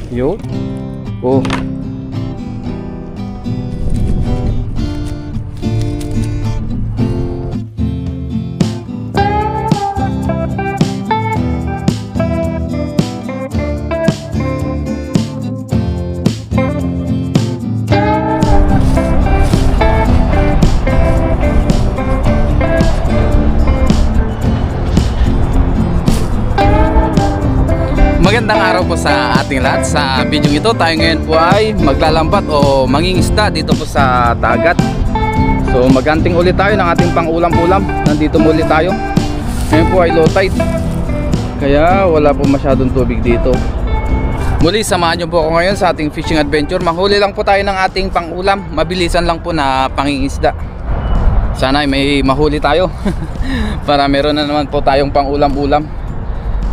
Yun. Oh. Magandang araw po sa ating lahat. Sa video ito tayo ngayon po ay maglalambat o mangingisda dito po sa dagat. So maganting ulit tayo ng ating pang-ulam-ulam. Nandito muli tayo. Ngayon po ay low tide, kaya wala po masyadong tubig dito. Muli samahan nyo po ako ngayon sa ating fishing adventure. Manghuli lang po tayo ng ating pang-ulam. Mabilisan lang po na pangingisda. Sana ay may mahuli tayo para meron na naman po tayong pang-ulam-ulam.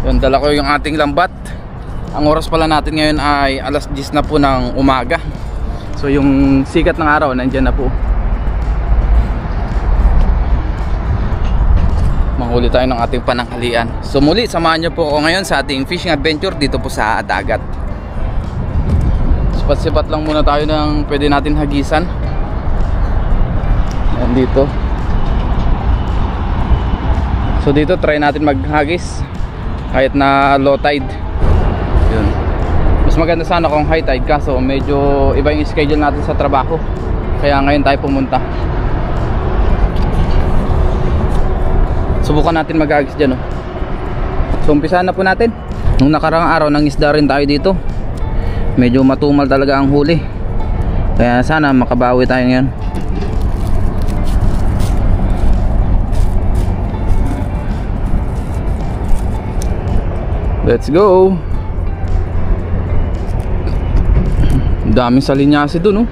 Yun, dala ko yung ating lambat. Ang oras pala natin ngayon ay alas 10 na po ng umaga. So yung sikat ng araw nandyan na po. Manghuli tayo ng ating pananghalian. So muli samahan nyo po ako ngayon sa ating fishing adventure dito po sa dagat. Sipat-sipat lang muna tayo ng pwede natin hagisan. Yan dito. So dito try natin maghagis kahit na low tide. Yun. Mas maganda sana kung high tide, kaso medyo iba yung schedule natin sa trabaho, kaya ngayon tayo pumunta. Subukan natin mag-agis dyan, oh. So umpisahan na po natin. Nung nakarang araw nang isda rin tayo dito. Medyo matumal talaga ang huli, kaya sana makabawi tayo ngayon. Let's go. Daming salinyasi dun, oh.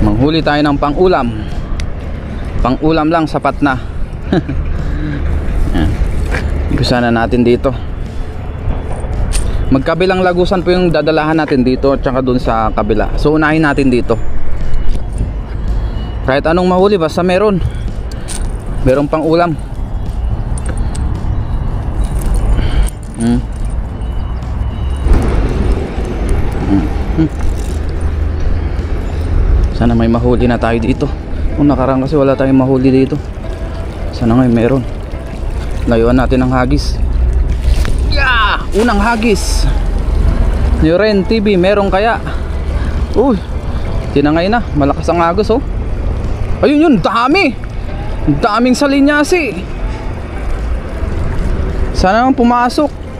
Manghuli tayo ng pang-ulam. Pang-ulam lang sapat na. Gusto na natin dito. Magkabilang lagusan po yung dadalahan natin dito at saka dun sa kabila. So unahin natin dito. Kahit anong mahuli basta meron. Merong pang-ulam. Sana may mahuli na tayo dito. Kung nakaraan kasi wala tayong mahuli dito. Sana ngayon meron. Layuan natin ang hagis. Yeah! Unang hagis ni Ren TV. Meron kaya? Uy, tinangay na. Malakas ang agos, oh. Ayun yun, dami. Daming salinyasi. Sana naman pumasok.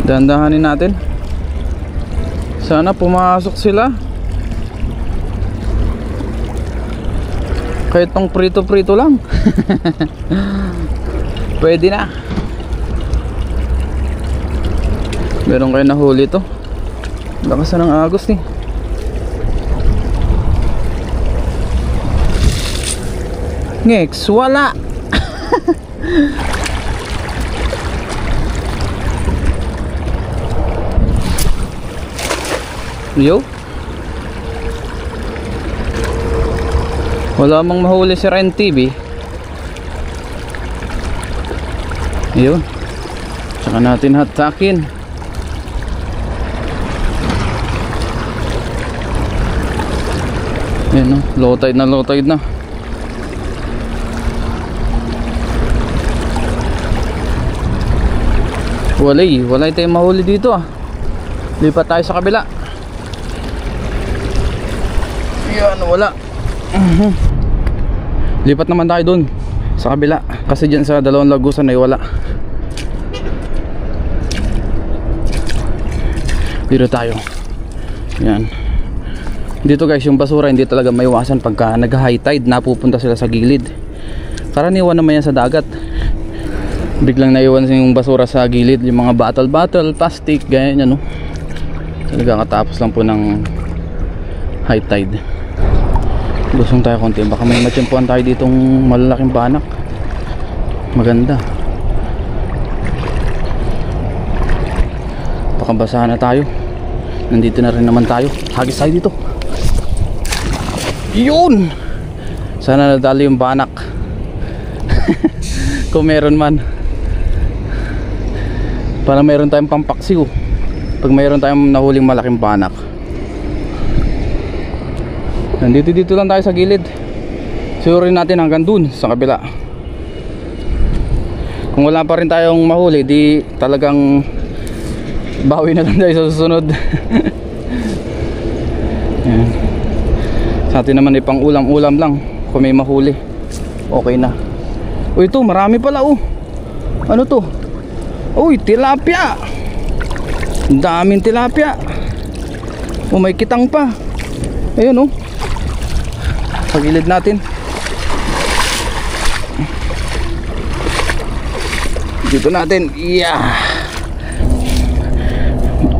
Dandahanin natin. Sana pumasok sila. Kahit pang prito-prito lang. Pwede na. Meron kayo nahuli to. Lakas na ng agos ni. Ngex, wala. Yo. Wala mang mahuli si Ren TV. Yun. Saka natin hatakin. Yan, no? Low tide na, low tide na. Walay tayong mahuli dito, ah. Lipat tayo sa kabila. Yan, wala. Lipat naman tayo dun sa kabila, kasi dyan sa dalawang lagusan ay wala. Dito tayo. Yan. Dito guys, yung basura hindi talaga maiwasan pagka nag high tide, napupunta sila sa gilid. Karaniwan naman yan sa dagat. Biglang naiwan yung basura sa gilid, yung mga bottle, plastic, ganyan, ano. Nagkakatapos lang po ng high tide. Lusong tayo konti, baka may matsyempuan tayo ditong malalaking banak. Maganda. Baka basahan na tayo. Nandito na rin naman tayo. Hagis tayo dito. Yun! Sana nadali yung banak. Kung meron man, para meron tayong pampaksiw pag meron tayong nahuling malaking banak. Dito lang tayo sa gilid. Surin natin hanggang dun sa kabila. Kung wala pa rin tayong mahuli, di talagang bawi na lang tayo sa susunod. Yan. Sa atin naman ay pang ulam-ulam lang. Kung may mahuli, okay na. Uy, ito marami pala oh. Ano to? Uy, tilapia. Ang daming tilapia. Oh, may kitang pa. Ayun oh. Sa gilid natin. Dito natin. Yeah.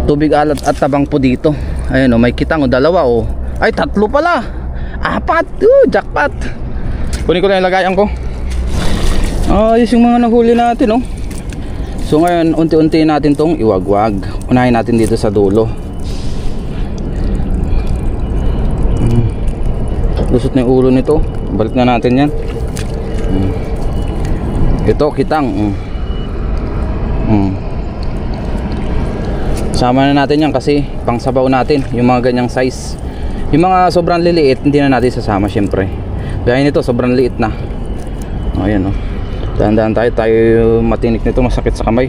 Tubig alat at tabang po dito. Ayun oh, may kitang oh, dalawa oh. Ay, tatlo pala. Apat. Jackpot. Kunin ko lang yung lagayan ko. Ayos yung mga nahuli natin oh. So ngayon, unti-unti natin tong iwagwag. Unahin natin dito sa dulo. Lusot na yung ulo nito. Balik na natin yan. Ito, kitang. Sama na natin yan kasi pang sabaw natin. Yung mga ganyang size. Yung mga sobrang liliit, hindi na natin sasama syempre. Gaya nito, sobrang liit na. Ayan o. Dahan-dahan tayo matinik nito, masakit sa kamay.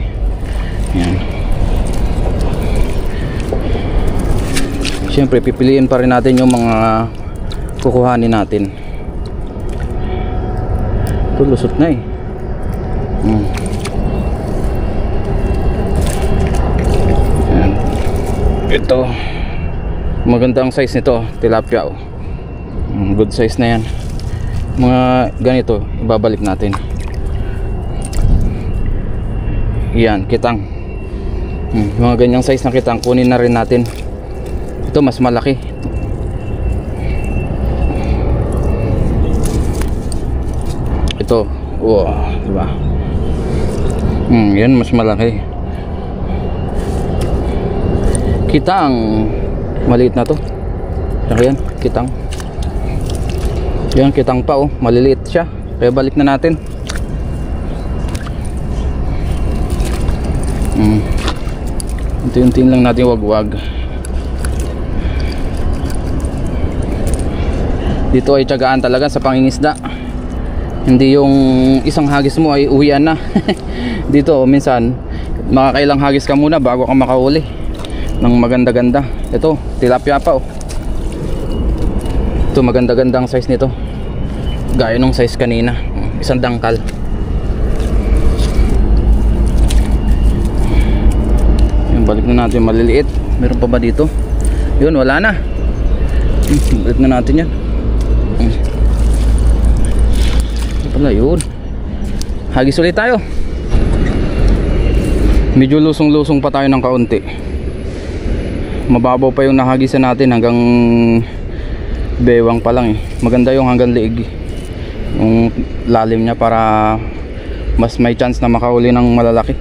Ayan. Syempre, pipiliin pa rin natin yung mga kukuhanin natin. Ito, lusot na eh. Ayan. Ito, magandang size nito, tilapia oh. Good size na yan. Mga ganito, ibabalik natin. Yan, kitang. Mga ganyang size na kitang, kunin na rin natin. Ito mas malaki. Ito, wow, diba? Yan mas malaki. Kitang, maliit na to. Yan, kitang. Yan, kitang pa oh, maliliit siya. Kaya balik na natin. Unti-untiin lang natin wagwag. Dito ay tiyagaan talaga sa pangingisda. Hindi yung isang hagis mo ay uwian na. Dito minsan makakailang hagis ka muna bago ka makahuli ng maganda-ganda. Ito, tilapia pa oh. Ito, maganda-gandang size nito. Gaya nung size kanina. Isang dangkal. Balik na natin maliliit. Meron pa ba dito? Yun, wala na. Balik na natin yan. Wala yun. Hagis ulit tayo. Medyo lusong-lusong pa tayo ng kaunti. Mababaw pa yung nahagisan natin hanggang bewang pa lang eh. Maganda yung hanggang liig. Yung lalim niya para mas may chance na makahuli ng malalaki.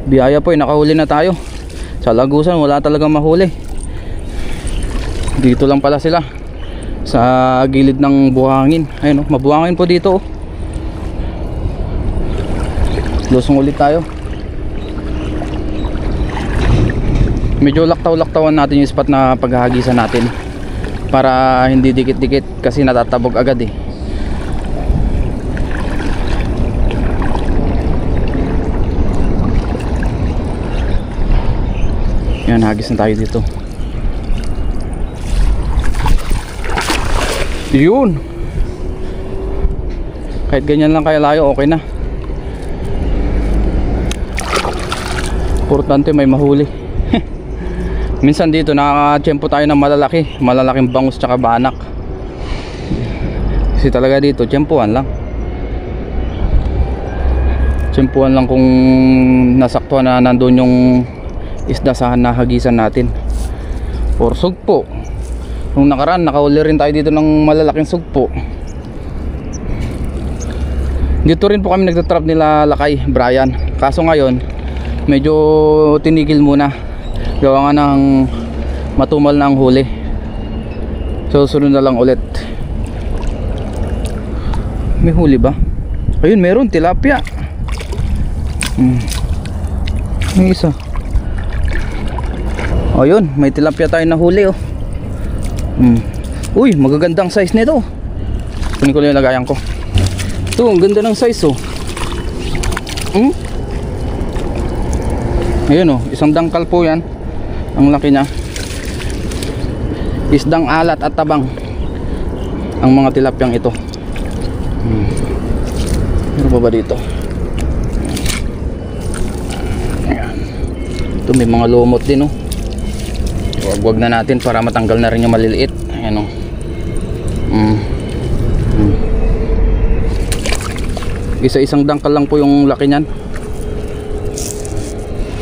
Biyaya po, nakahuli na tayo. Sa Lagusan wala talagang mahuli. Dito lang pala sila sa gilid ng buhangin. Ayun oh, mabuhangin po dito oh. Lusong ulit tayo. Medyo laktaw-laktawan natin yung spot na paghahagisan natin para hindi dikit-dikit kasi natatabog agad eh. Yan, hagis na tayo dito. Yun. Kahit ganyan lang kaya layo, okay na. Importante may mahuli. Minsan dito nakaka-tiyempo tayo ng malalaking bangus tsaka banak. Kasi talaga dito tiyempuhan lang. Tiyempuhan lang kung nasaktuhan na nandun yung isda sa nahagisan natin. Or sugpo. Nung nakaraan nakahuli rin tayo dito ng malalaking sugpo. Dito rin po kami nagtatrap nila Lakay, Brian. Kaso ngayon medyo tinigil muna. Gawa nga ng matumal na ang huli. Susunod na lang ulit. May huli ba? Ayun, meron, tilapia. May isa. Ayun, may tilapia tayo na huli oh. Uy, magagandang size nito. Kunin ko lang yung lagayan ko. Ito, ang ganda ng size oh. Ayun oh, isang dangkal po yan. Ang laki niya. Isdang alat at tabang ang mga tilapyang ito. Ano pa ba dito? Ayan. Ito may mga lumot din oh. Wag na natin para matanggal na rin yung maliliit. Ayan oh. Isa-isang dangkal lang po yung laki niyan.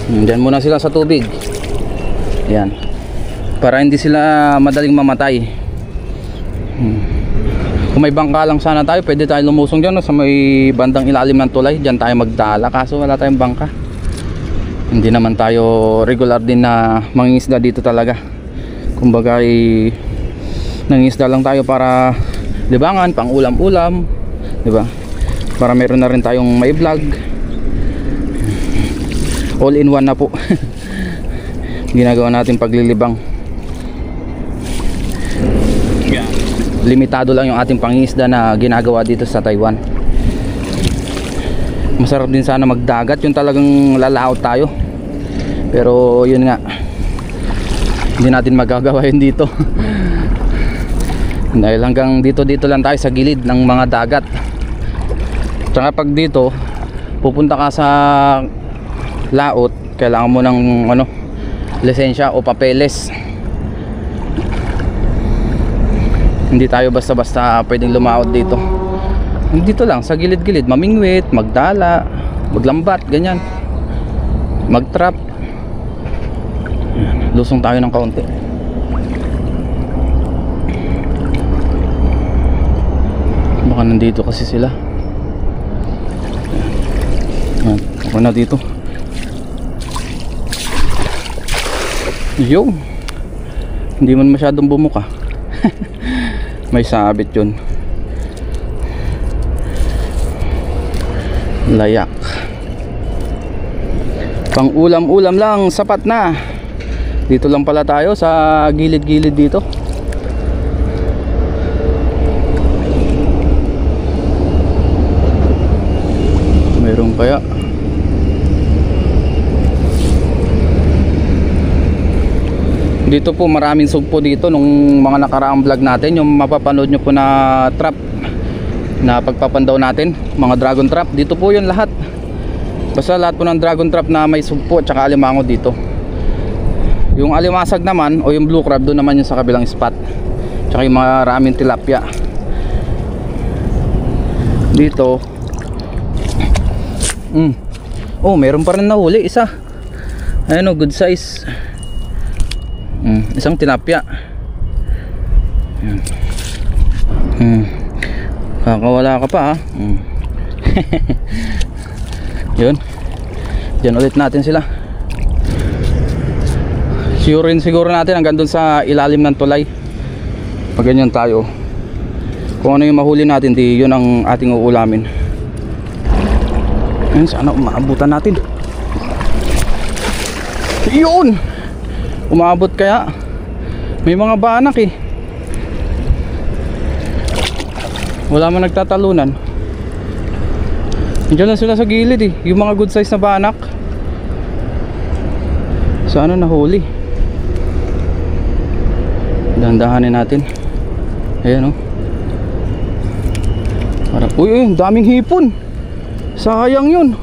Diyan muna sila sa tubig. Ayan. Para hindi sila madaling mamatay. Kung may bangka lang sana tayo, pwede tayo lumusong dyan no, sa may bandang ilalim ng tulay. Diyan tayo magdala. Kaso wala tayong bangka. Hindi naman tayo regular din na mangingisda dito talaga. Kumbaga ay nangingisda lang tayo para libangan, pang ulam-ulam, di ba? Para meron na rin tayong may vlog. All in one na po. Ginagawa natin paglilibang. Limitado lang yung ating pangingisda na ginagawa dito sa Taiwan. Masarap din sana magdagat, yung talagang lalaot tayo. Pero yun nga, hindi natin magagawa yun dito. Dahil hanggang dito lang tayo sa gilid ng mga dagat. Tsaka pag dito pupunta ka sa laot, kailangan mo ng lisensya o papeles. Hindi tayo basta-basta pwedeng lumaot dito. Dito lang sa gilid-gilid, mamingwit, magdala, maglambat, ganyan, magtrap. Lusong tayo ng kaunti. Baka nandito kasi sila. Ako na dito. Yo, hindi man masyadong bumuka. May sabit yun. Layak. Pang ulam-ulam lang, sapat na. Dito lang pala tayo sa gilid-gilid dito. Meron kaya? Dito po maraming sugpo dito nung mga nakaraang vlog natin. Yung mapapanood nyo po na trap na pagpapandaw natin, mga dragon trap, dito po yun lahat. Basta lahat po ng dragon trap na may sugpo at saka alimango dito. Yung alimasag naman o yung blue crab, doon naman yung sa kabilang spot. Tsaka yung maraming tilapia dito. Oh, meron pa rin nahuli isa. Ayan o, good size. Isang tilapia. Kakawala ka pa ha. Yun. Diyan ulit natin sila. Sigurin siguro natin hanggang dun sa ilalim ng tulay. Pag ganyan tayo, kung ano yung mahuli natin, di yun ang ating uulamin. Ayun, sana umaabutan natin. Yun! Umabot kaya. May mga banak eh. Wala man nagtatalunan. Diyan lang sila sa gilid eh. Yung mga good size na banak. Sana nahuli. Dahan-dahanin natin. Ayan oh. Parang, uy, daming hipon. Sayang yun.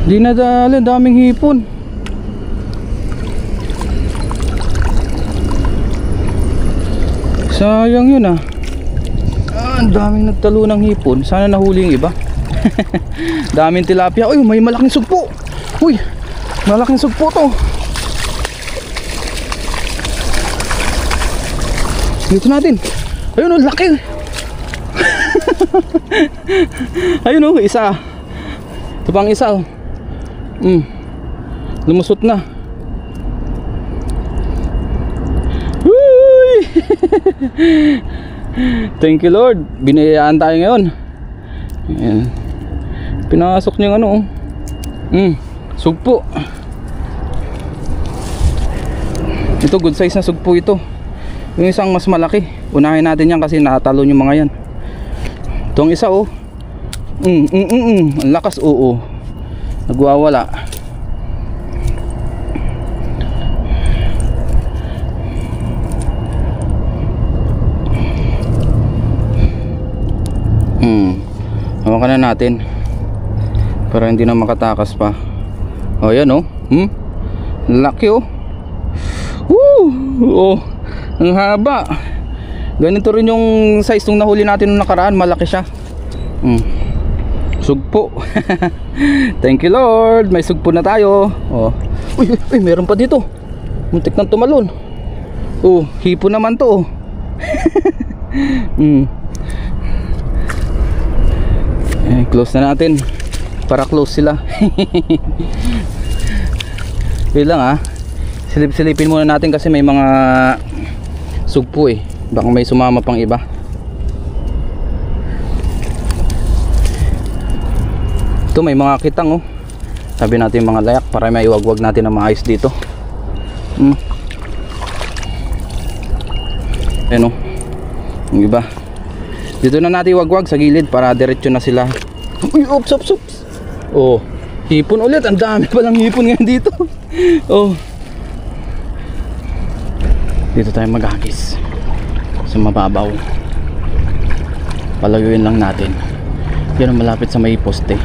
Di nadali, daming hipon. Sayang yun ah. Ang daming nagtalo ng hipon. Sana nahuli yung iba. Daming tilapia. Uy, may malaking sugpo. Uy, malaking sugpo to. Dito natin. Ayun oh, laki. Ayun oh, isa. Ito pang isa oh. Lumusot na. Thank you Lord, binayaan tayo ngayon. Ayan. Pinasok niya yung ano, sugpo. Ito good size na sugpo ito. Yung isang mas malaki, unahin natin yan kasi natalon yung mga yan. Itong isa oh, ang lakas, oo, nagwawala. Hawakan na natin para hindi na makatakas pa. Oh yan oh, laki oh. Woo! Oh, ang haba. Ganito rin yung size nung nahuli natin nung nakaraan, malaki siya. Sugpo. Thank you Lord, may sugpo na tayo. Oh. Uy, meron pa dito. Muntik nang tumalon. Oh, hipo naman to oh. Close na natin para close sila. Wait lang ah, silip-silipin muna natin kasi may mga sugpo eh, baka may sumama pang iba. Ito may mga kitang oh, sabi natin mga layak para may iwagwag natin na maayos dito. Ayan oh, yung iba dito na natin iwagwag sa gilid para diretso na sila. Uy, ops. Oh, hipon ulit. Ang dami palang hipon ngayon dito. Oh, dito tayo maghagis sa mababaw. Palayuin lang natin. Yan ang malapit sa may poste.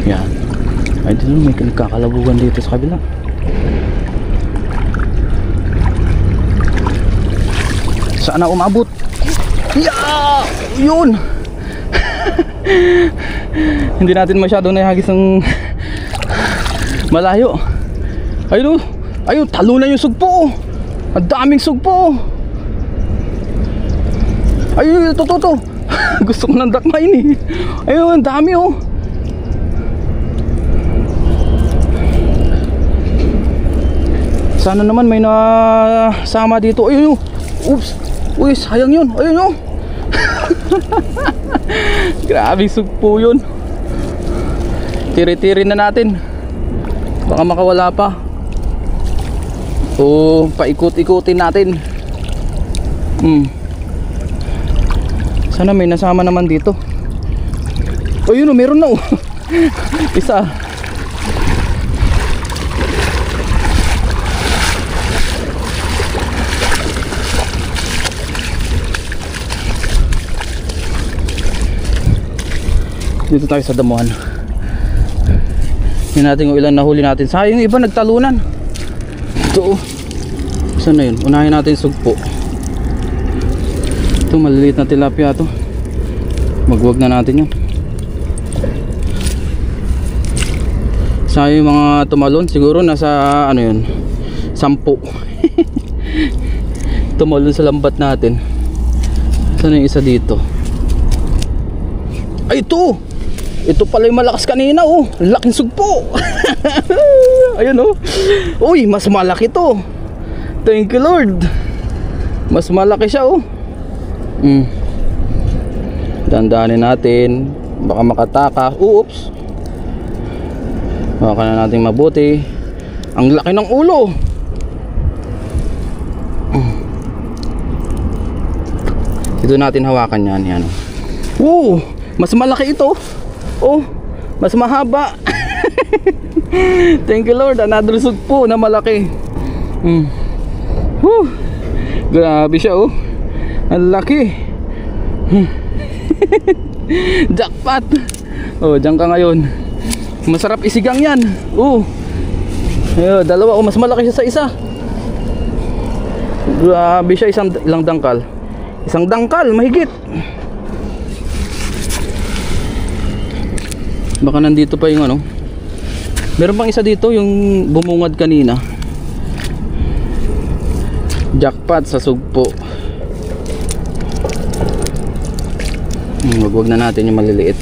Yan. Ay, dito may kakalabugan dito sa kabila. Saan na umabot? Yeah! Yun! Hindi natin masyadong nahagis ng malayo. Ayun, ayun, talo na yung sugpo. Ang daming sugpo. Ayun, ito. Gusto ko ng dakmain eh. Ayun, ang dami oh. Sana naman may nasama dito. Ayun, oops. Uy, sayang yun. Ayun yun. Grabe sugpo yun. Tiri-tiri na natin. Baka makawala pa. O paikot-ikutin natin. Sana may nasama naman dito. Ayun o, meron na oh. Isa. Dito tayo sa damuhan. Hindi natin kung ilan nahuli natin. Sayang yung iba nagtalunan. Ito oh. Saan na yun? Unahin natin sugpo. Ito maliliit na tilapia to. Magwag na natin yun. Sayang yung mga tumalon. Siguro nasa ano yun, 10. Tumalon sa lambat natin. Saan yung isa dito? Ay, ito! Ito pala yung malakas kanina oh. Laking sugpo. Ayun oh. Uy, mas malaki to. Thank you Lord. Mas malaki siya oh. Dandanin natin. Baka makatakas. Oops. Baka na natin mabuti. Ang laki ng ulo. Ito natin hawakan yan. Yan. Woo! Mas malaki ito. Oh, mas mahaba. Thank you Lord, another sugpo na malaki. Grabe siya oh. Ang laki. Jackpot. Oh, diyan ka ngayon. Masarap isigang yan. Oh. Ayun, dalawa oh, mas malaki siya sa isa. Grabe siya, ilang dangkal. Isang dangkal, mahigit. Baka nandito pa yung ano. Meron pang isa dito yung bumungad kanina. Jackpot sa sugpo. Wag na natin yung maliliit.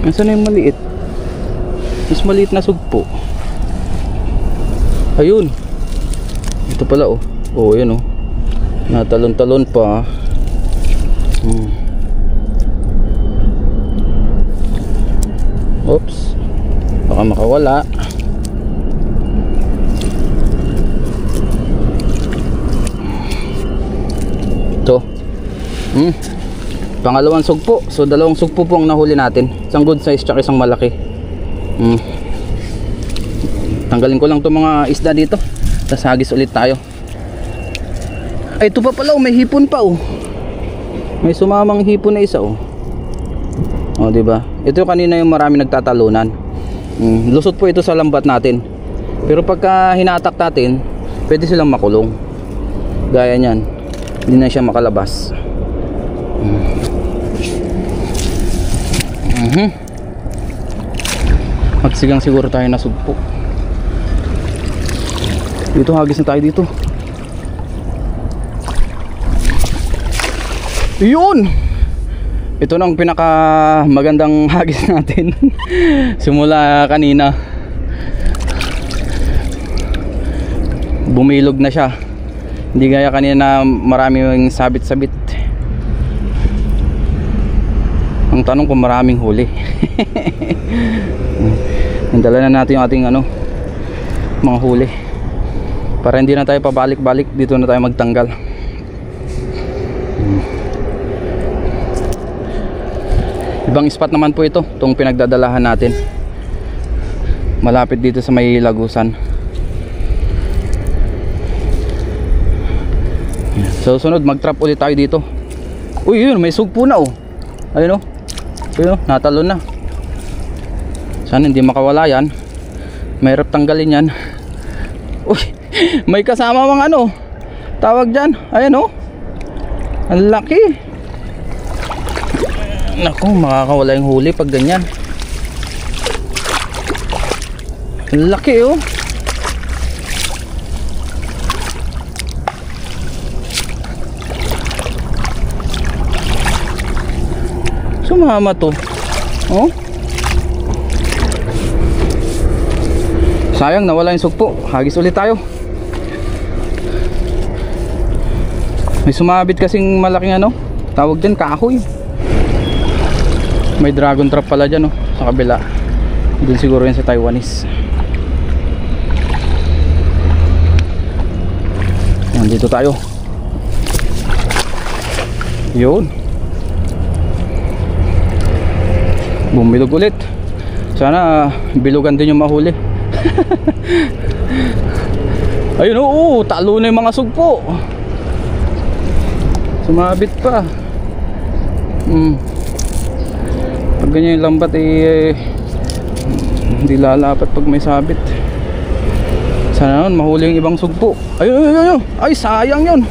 Nasaan na yung maliit? Mas maliit na sugpo. Ayun. Ito pala oh. Oh, ayan oh. Natalon-talon pa. Oops. Baka makawala. Ito. Pangalawang sugpo. So dalawang sugpo po ang nahuli natin. Isang good size tsaka isang malaki. Tanggalin ko lang itong mga isda dito. Tapos hagis ulit tayo. Ay, ito pa pala oh, may hipon pa oh. May sumamang hipon na isa oh. Oh, di ba? Ito kanina yung marami nagtatalunan. Lusot po ito sa lambat natin. Pero pagka hinatak natin, pwede silang makulong. Gaya niyan. Hindi na siya makalabas. Magsigang siguro tayo na sugpo. Dito hagis na tayo dito. Yun! Ito na ang pinaka magandang hagis natin. Simula kanina. Bumilog na siya. Hindi gaya kanina na maraming sabit-sabit. Ang tanong kung maraming huli. Dala na natin yung ating mga huli. Para hindi na tayo pabalik-balik, dito na tayo magtanggal. Ibang spot naman po ito, itong pinagdadalahan natin. Malapit dito sa may lagusan. So sunod, mag-trap ulit tayo dito. Uy, yun, may sugpo na oh. Ayun oh. Ayun oh, natalon na. Sana hindi makawala yan. Mahirap tanggalin yan. Uy, may kasama mga tawag dyan. Ayan oh. Ang laki. Naku, makakawala yung huli pag ganyan. Ang laki oh. Sumama to. Oh. Sayang, nawala yung sugpo. Hagis ulit tayo. May sumabit kasing malaking tawag din kahoy. May dragon trap pala dyan sa kabila. Doon siguro yan sa Taiwanese. Nandito tayo. Yun. Bumilog ulit. Sana bilugan din yung mahuli. Ayun oo, talo na yung mga sugpo. Sumabit pa. Pag ganyan yung lambat hindi lalapat pag may sabit. Sana nun mahuli yung ibang sugpo. Ayun. Ay sayang yun.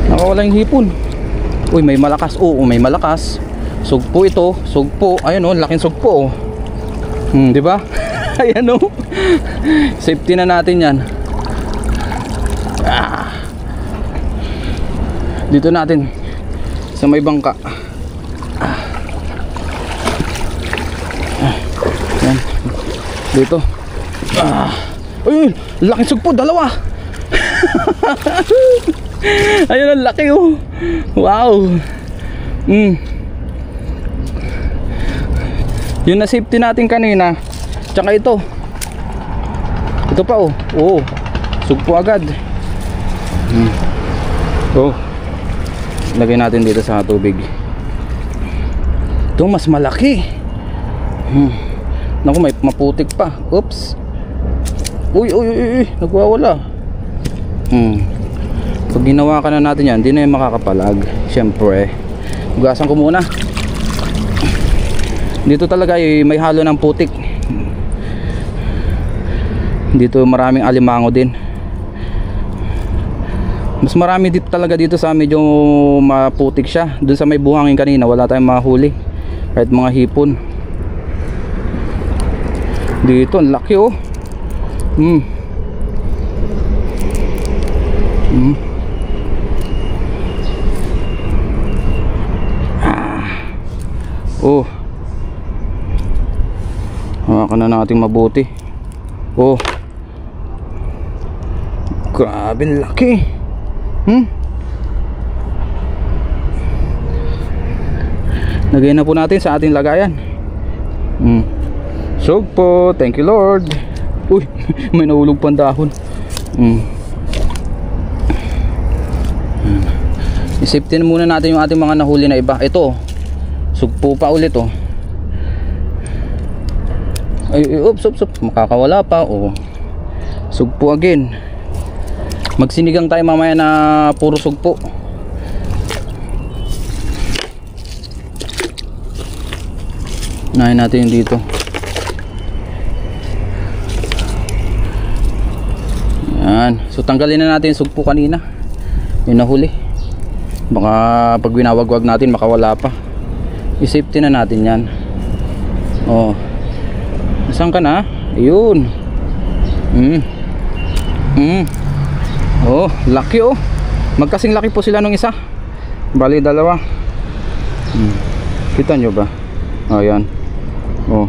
Nakawala yung hipon. Uy, may malakas. Oo, may malakas. Sugpo ito. Sugpo. Ayun laking sugpo. Di ba? Ayan safety na natin yan. Dito natin sa may bangka. Yan. Dito. Ayun, laking sugpo, dalawa. Ayun, ang laki oh. Wow. Yung na safety natin kanina, tsaka ito. Ito pa oh. Oo. Sugpo agad. Oh. Lagay natin dito sa tubig. Ito mas malaki. Naku, may maputik pa. Oops. Uy, nagwawala. Pag ginawa ka na natin yan, hindi na yung makakapalag. Siyempre, hugasan ko muna. Dito talaga may halo ng putik. Dito maraming alimango din. Mas marami dito talaga dito sa medyo maputik siya. Doon sa may buhangin kanina wala tayong mahuli. Kahit mga hipon. Dito ang laki oh. Oh. Hawakan na natin mabuti. Oh, grabe laki. Lagay na po natin sa ating lagayan. Sugpo, thank you Lord. Uy, may nahulog pang dahon. I-safety muna natin yung ating mga nahuli na iba. Ito, sugpo pa ulit oh. Ay, oops, makakawala pa oh. Sugpo again. Magsinigang tayo mamaya na puro sugpo. Unahin natin yung dito. Yan. So tanggalin na natin yung sugpo kanina. Yung nahuli. Baka pag winawagwag natin makawala pa. I-safety na natin yan. Oh. Saan ka na? Ayun. Oh, laki oh. Magkasing laki po sila nung isa. Bali dalawa. Kita nyo ba? Ayan. Oh.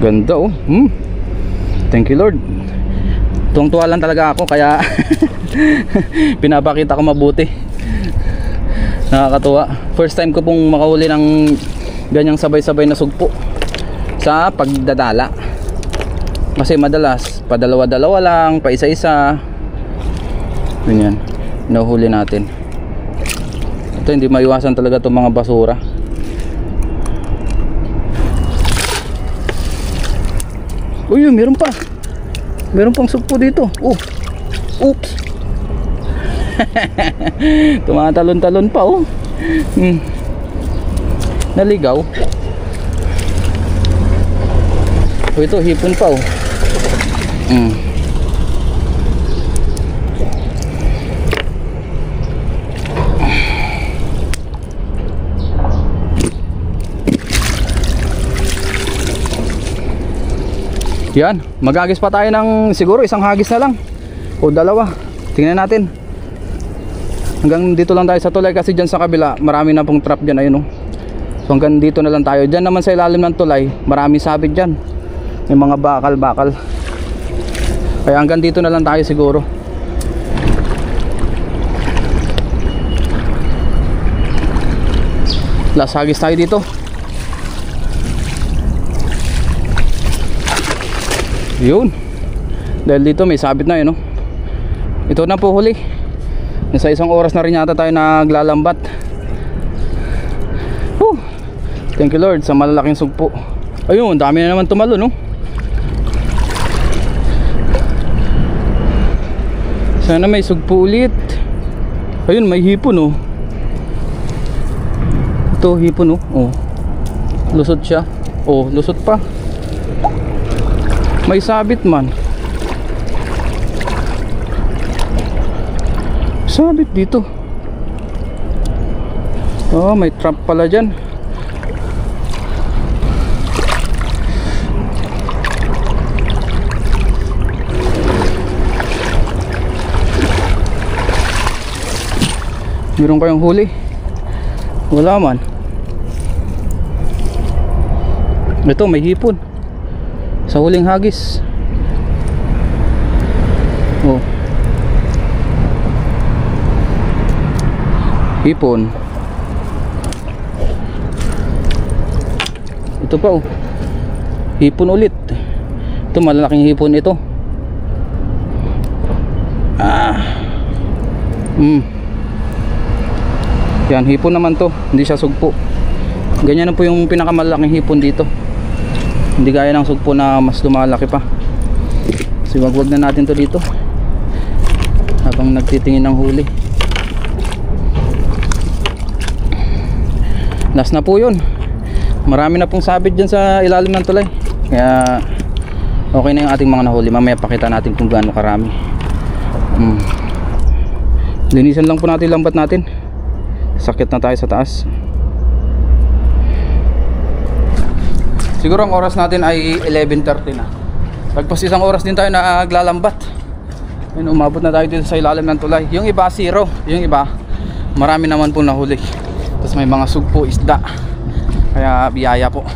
Ganda oh. Thank you Lord. Tuwang-tuwa lang talaga ako kaya pinapakita ko mabuti. Nakakatuwa. First time ko pong makahuli ng ganyang sabay-sabay na sugpo sa pagdadala. Kasi madalas padalawa-dalawa lang, pa isa-isa. Ganyan. Nahuhuli natin. Ito hindi maiwasan talaga itong mga basura. Uy, meron pa. Meron pang sugpo dito. Oh. Oops. Tumatalon-talon pa oh. Naligaw. Oh, ito hipon pa oh. Yan, magagis pa tayo ng siguro isang hagis na lang o dalawa. Tingnan natin. Hanggang dito lang tayo sa tulay kasi dyan sa kabila marami na pong trap dyan, ayun oh. So hanggang dito na lang tayo. Dyan naman sa ilalim ng tulay maraming sabit dyan. May mga bakal-bakal. Kaya hanggang dito na lang tayo siguro. Last hagis tayo dito. Yun. Dahil dito may sabit na yun oh. Ito na po huli. Nasa isang oras na rin yata tayo naglalambat. Thank you Lord sa malalaking sugpo. Ayun, dami na naman tumalo no. Sana may sugpo ulit. Ayun, may hipon oh. Ito hipon oh. Oh. Lusot siya. Oh, lusot pa. May sabit man. Sabit dito. Oh, may trap pala dyan. Meron kayong huli? Wala man. Ito may hipon sa huling hagis. Oh. Hipon. Ito pa oh. Hipon ulit. Ito malalaking hipon ito. Yan, hipon naman to. Hindi siya sugpo. Ganyan na po yung pinakamalaking hipon dito. Hindi gaya ng sugpo na mas lumalaki pa. So wag na natin to dito habang nagtitingin ng huli. Last na po yun. Marami na pong sabit dyan sa ilalim ng tulay. Kaya okay na yung ating mga nahuli. Mamaya pakita natin kung gaano karami. Linisan lang po natin lambat natin. Sakit na tayo sa taas. Siguro ang oras natin ay 11:30 na. Pagpas isang oras din tayo na naglalambat. Ayun, umabot na tayo dito sa ilalim ng tulay. Yung iba 0, yung iba marami naman po nahuli. Tapos may mga sugpo, isda. Kaya biyaya po.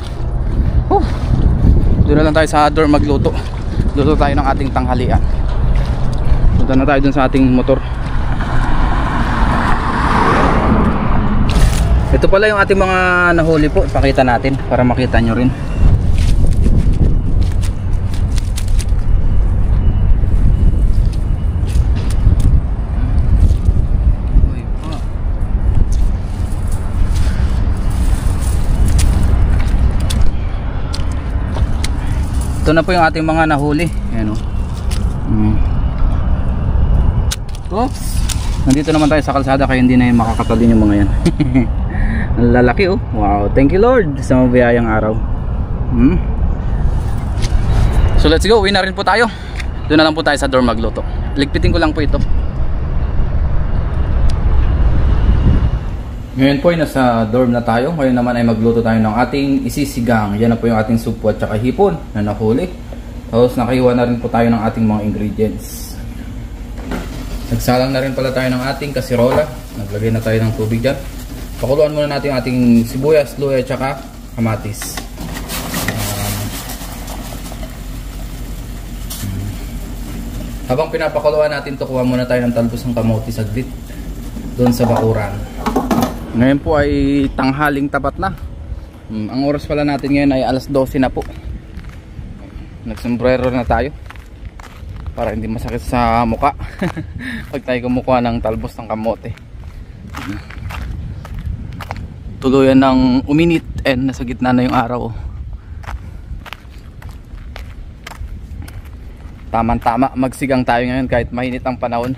Doon na lang tayo sa dorm magluto. Luto tayo ng ating tanghalian. Punta na tayo dun sa ating motor. Ito pala yung ating mga nahuli po. Pakita natin para makita nyo rin. Ito na po yung ating mga nahuli. Ayan o. Oops. Nandito naman tayo sa kalsada kaya hindi na yung makakatalin yung mga yan. Ang lalaki oh. Wow, thank you Lord sa mabiyayang araw. So let's go, uwi na rin po tayo. Doon na lang po tayo sa dorm magluto. Ligpitin ko lang po ito. Ngayon po ay nasa dorm na tayo. Ngayon naman ay magluto tayo ng ating isisigang. Yan na po yung ating supo at saka hipon na nahuli. Tapos nakahiwa na rin po tayo ng ating mga ingredients. Nagsalang na rin pala tayo ng ating kasirola. Naglagay na tayo ng tubig dyan. Pakuluan muna natin yung ating sibuyas, luya at saka kamatis. Habang pinapakuluan natin to, kuha muna tayo ng talbos ng kamote saglit doon sa bakuran. Ngayon po ay tanghaling tapat na. Ang oras pala natin ngayon ay alas 12 na po. Nagsombrero na tayo para hindi masakit sa muka pag tayo kumukuha ng talbos ng kamote. Tuluyan ng uminit and nasa gitna na yung araw. Tamang-tama magsigang tayo ngayon kahit mainit ang panahon.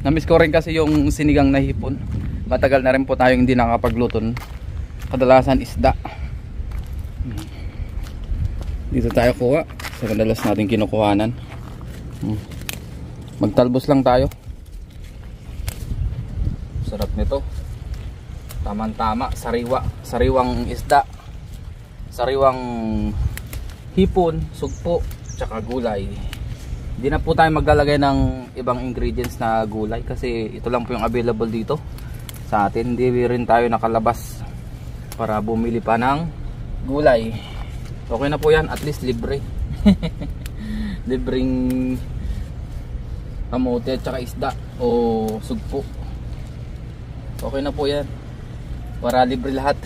Namiss ko rin kasi yung sinigang na hipon. Matagal na rin po tayo hindi nakapagluto. Kadalasan isda. Dito tayo kuha sa kadalas natin kinukuhanan. Magtalbos lang tayo. Sarap nito. Tamang-tama, sariwang isda, sariwang hipon, sugpo, tsaka gulay. Hindi na po tayo maglalagay ng ibang ingredients na gulay kasi ito lang po yung available dito sa atin. Hindi rin tayo nakalabas para bumili pa ng gulay. Okay na po yan, at least libre. Libreng kamote at saka isda o sugpo. Okay na po yan para libre lahat.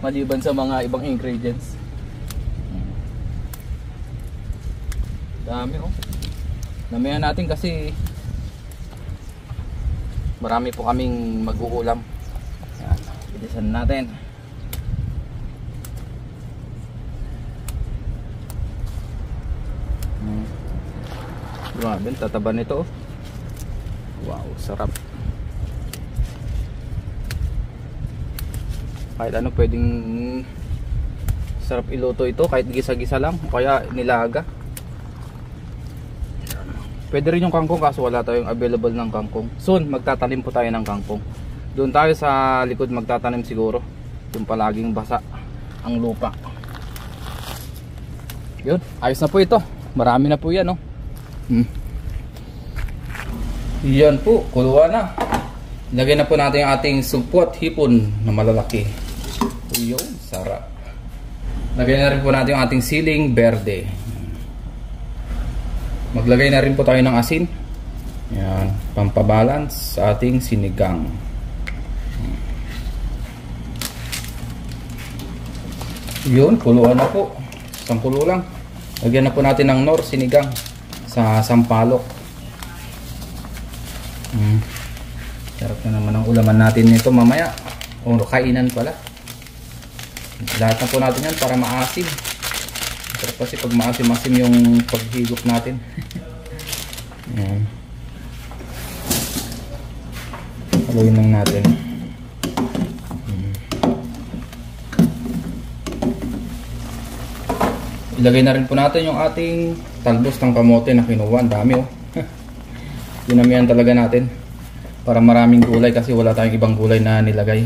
Maliban sa mga ibang ingredients. Dami oh. Damihan natin kasi marami po kaming mag-uulam. Yan, bilisan natin. Grabe, tataba nito. Wow, sarap. Kahit ano pwedeng sarap iluto ito, kahit gisa-gisa lang o kaya nilaga. Pwede rin yung kangkong kaso wala tayong available ng kangkong. Soon magtatanim po tayo ng kangkong. Doon tayo sa likod magtatanim siguro. Yung palaging basa ang lupa. Yun, ayos na po ito. Marami na po yan oh. Yan po, kuluan na. Lagyan na po natin yung ating sugpo at hipon na malalaki. Yun, sarap. Lagyan na rin po natin yung ating siling berde. Maglagay na rin po tayo ng asin. Yan, pampabalance sa ating sinigang. Yun, kuluan na po. Isang kulo lang. Lagyan na po natin ng nor sinigang sa sampalok. Sarap na naman ang ulaman natin nito mamaya. O kainan pala. Lahat na po natin yan para maasim. Sarap kasi pag maasim-asim yung paghigop natin. Ayan. Haluin lang natin. Ilagay na rin po natin yung ating talbos ng kamote na kinuha. Ang dami oh. Dinamihan talaga natin para maraming gulay kasi wala tayong ibang gulay na nilagay.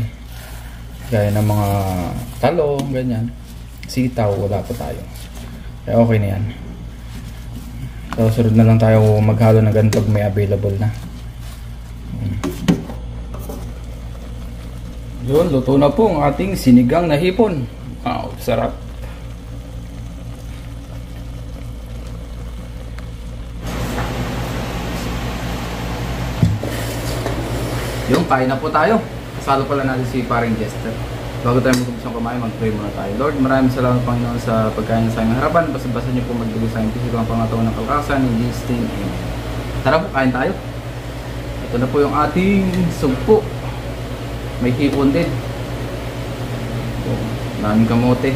Gaya ng mga talong, ganyan. Sitaw, wala pa tayo. Kaya okay na yan. So sunod na lang tayo maghalo na ganito pag may available na. Yun, luto na po ang ating sinigang na hipon. Wow, sarap. Yung kain na po tayo. Kasalo pala natin si paring Jester. Bago tayo mag-umpisa kumain, mag-pray muna tayo. Lord, maraming salamat Panginoon sa pagkain sa aming harapan. Basta-basta niyo po magbigay sa aming pisikang pangatawan ng kalakasan. In Jesus' name, amen. Tara po, kain tayo. Ito na po yung ating sugpo. May hipon din. Daming kamote.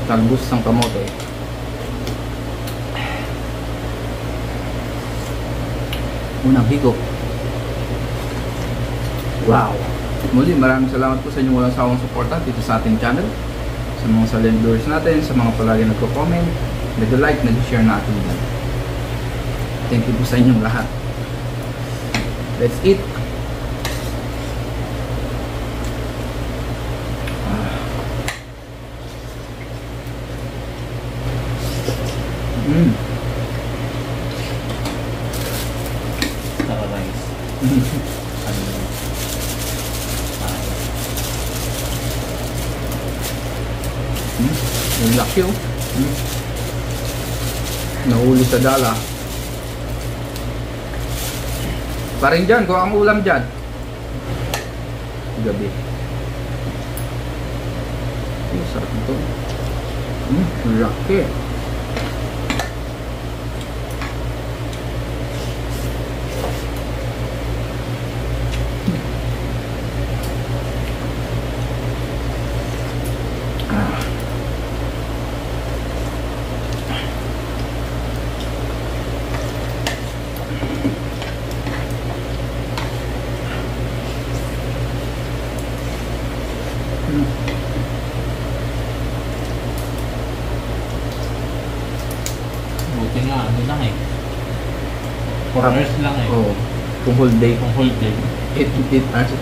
Talbos ng kamote. Unang higop. Wow! Muli, maraming salamat po sa inyong walang sawang suporta dito sa ating channel. Sa mga silent viewers natin, sa mga palagi nagko-comment, nag-like, nag-share na ating video. Thank you po sa inyong lahat. Let's eat! Tara rice. Yung laki oh. Nahuli sa dala. Paring dyan, kung ang ulam dyan. Gabi. Ay, sarap ito. Laki. Buti nga, ano lang eh. 4 hours lang eh. Oo. Kung whole day. Kung whole day. 8 hours.